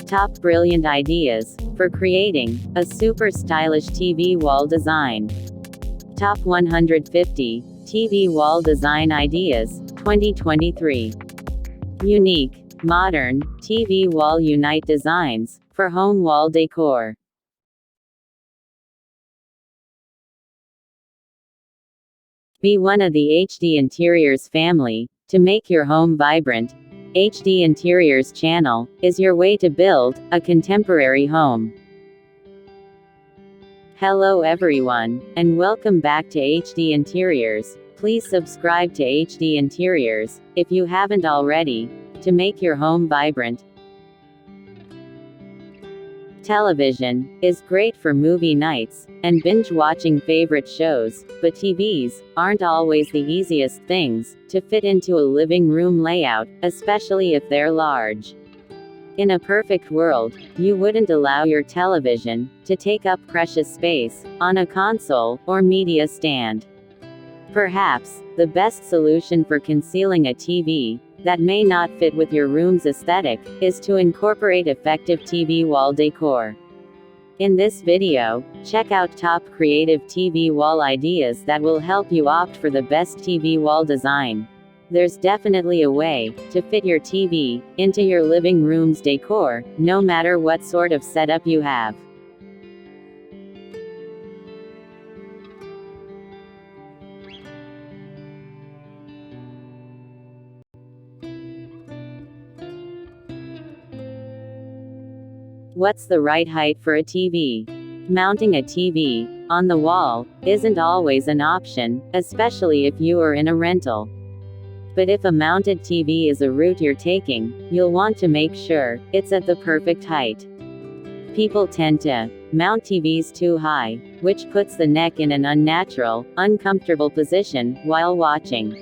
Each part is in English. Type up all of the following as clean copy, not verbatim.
Top brilliant ideas for creating a super stylish TV wall design. Top 150 TV wall design ideas, 2023. Unique, modern, TV wall unite designs for home wall decor. Be one of the HD Interiors family. To make your home vibrant, HD Interiors channel is your way to build a contemporary home. Hello everyone, and welcome back to HD Interiors. Please subscribe to HD Interiors, if you haven't already, to make your home vibrant. Television is great for movie nights and binge-watching favorite shows, but TVs aren't always the easiest things to fit into a living room layout, especially if they're large. In a perfect world, you wouldn't allow your television to take up precious space on a console or media stand. Perhaps the best solution for concealing a TV that may not fit with your room's aesthetic is to incorporate effective TV wall decor. In this video, check out top creative TV wall ideas that will help you opt for the best TV wall design. There's definitely a way to fit your TV into your living room's decor, no matter what sort of setup you have. What's the right height for a TV? Mounting a TV on the wall isn't always an option, especially if you are in a rental. But if a mounted TV is a route you're taking, you'll want to make sure it's at the perfect height. People tend to mount TVs too high, which puts the neck in an unnatural, uncomfortable position while watching.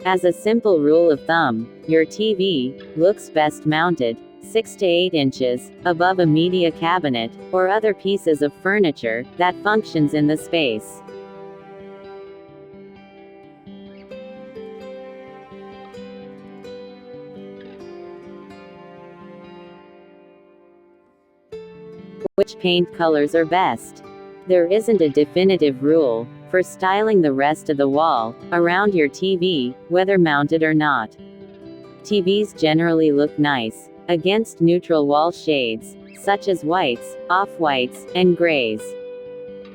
As a simple rule of thumb, your TV looks best mounted 6 to 8 inches above a media cabinet or other pieces of furniture that functions in the space. Which paint colors are best? There isn't a definitive rule for styling the rest of the wall around your TV, whether mounted or not. TVs generally look nice against neutral wall shades, such as whites, off-whites, and grays.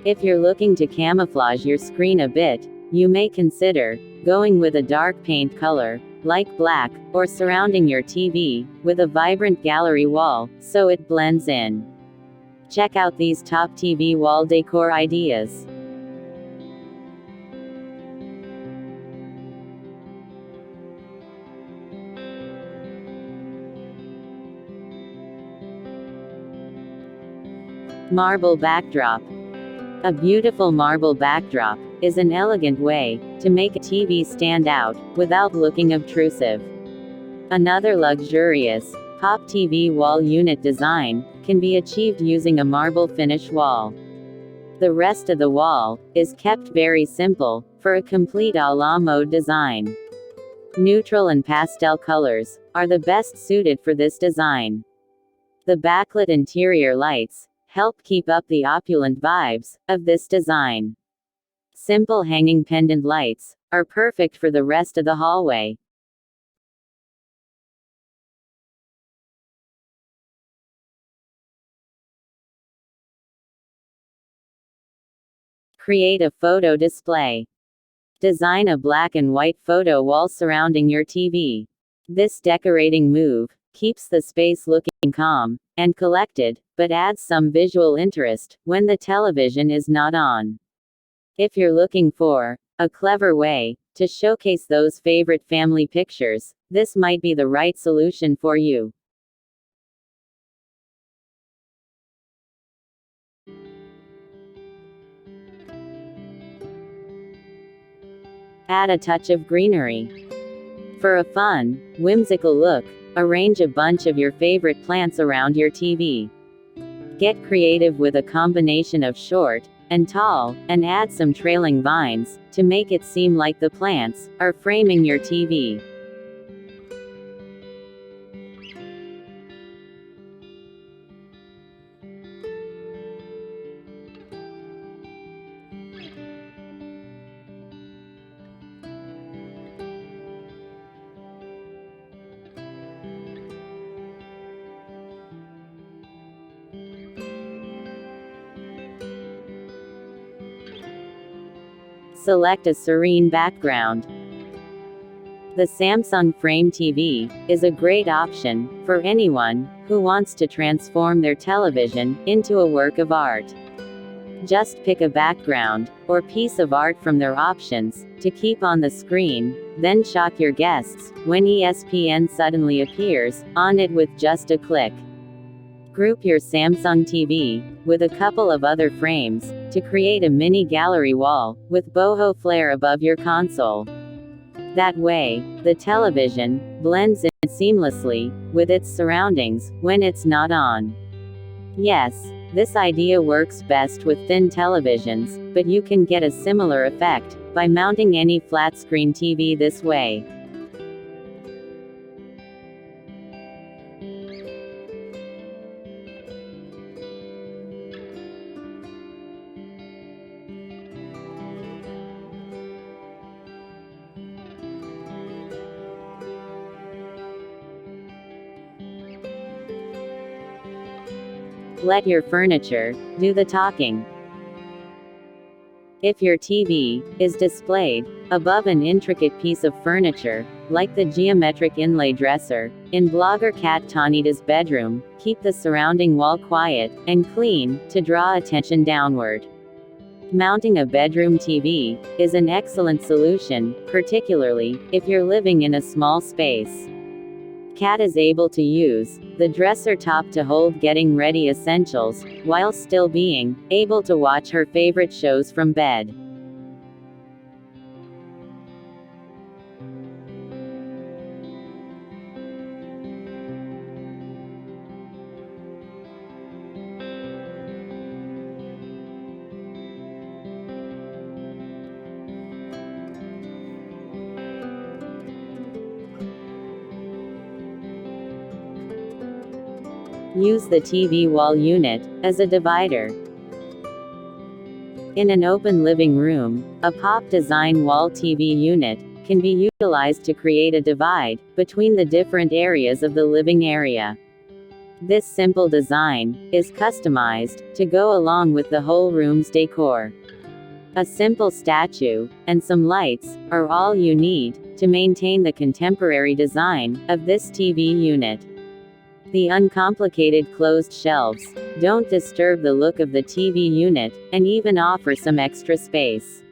If you're looking to camouflage your screen a bit, you may consider going with a dark paint color, like black, or surrounding your TV with a vibrant gallery wall, so it blends in. Check out these top TV wall decor ideas. Marble backdrop. A beautiful marble backdrop is an elegant way to make a TV stand out without looking obtrusive. Another luxurious, pop TV wall unit design can be achieved using a marble finish wall. The rest of the wall is kept very simple for a complete a la mode design. Neutral and pastel colors are the best suited for this design. The backlit interior lights help keep up the opulent vibes of this design. Simple hanging pendant lights are perfect for the rest of the hallway. Create a photo display. Design a black and white photo wall surrounding your TV. This decorating move keeps the space looking calm and collected, but adds some visual interest when the television is not on. If you're looking for a clever way to showcase those favorite family pictures, this might be the right solution for you. Add a touch of greenery. For a fun, whimsical look, arrange a bunch of your favorite plants around your TV. Get creative with a combination of short and tall, and add some trailing vines to make it seem like the plants are framing your TV. Select a serene background. The Samsung Frame TV is a great option for anyone who wants to transform their television into a work of art. Just pick a background or piece of art from their options to keep on the screen, then shock your guests when ESPN suddenly appears on it with just a click. Group your Samsung TV with a couple of other frames to create a mini gallery wall with boho flare above your console. That way, the television blends in seamlessly with its surroundings when it's not on. Yes, this idea works best with thin televisions, but you can get a similar effect by mounting any flat-screen TV this way. Let your furniture do the talking. If your TV is displayed above an intricate piece of furniture, like the geometric inlay dresser in blogger Kat Tanita's bedroom, keep the surrounding wall quiet and clean to draw attention downward. Mounting a bedroom TV is an excellent solution, particularly if you're living in a small space. Kat is able to use the dresser top to hold getting ready essentials, while still being able to watch her favorite shows from bed. Use the TV wall unit as a divider. In an open living room, a pop design wall TV unit can be utilized to create a divide between the different areas of the living area. This simple design is customized to go along with the whole room's decor. A simple statue and some lights are all you need to maintain the contemporary design of this TV unit. The uncomplicated closed shelves don't disturb the look of the TV unit, and even offer some extra space.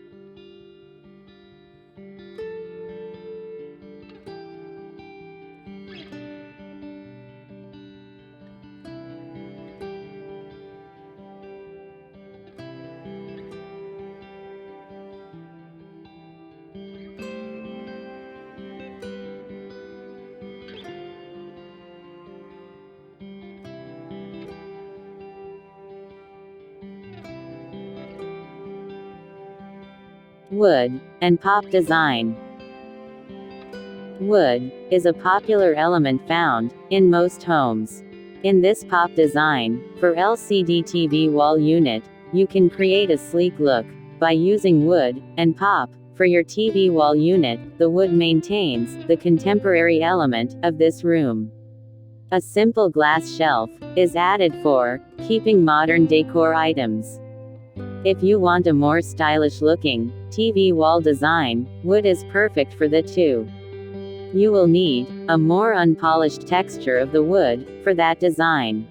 Wood and pop design. Wood is a popular element found in most homes. In this pop design, for LCD TV wall unit, you can create a sleek look by using wood and pop. For your TV wall unit, the wood maintains the contemporary element of this room. A simple glass shelf is added for keeping modern decor items. If you want a more stylish-looking TV wall design, wood is perfect for the two. You will need a more unpolished texture of the wood for that design.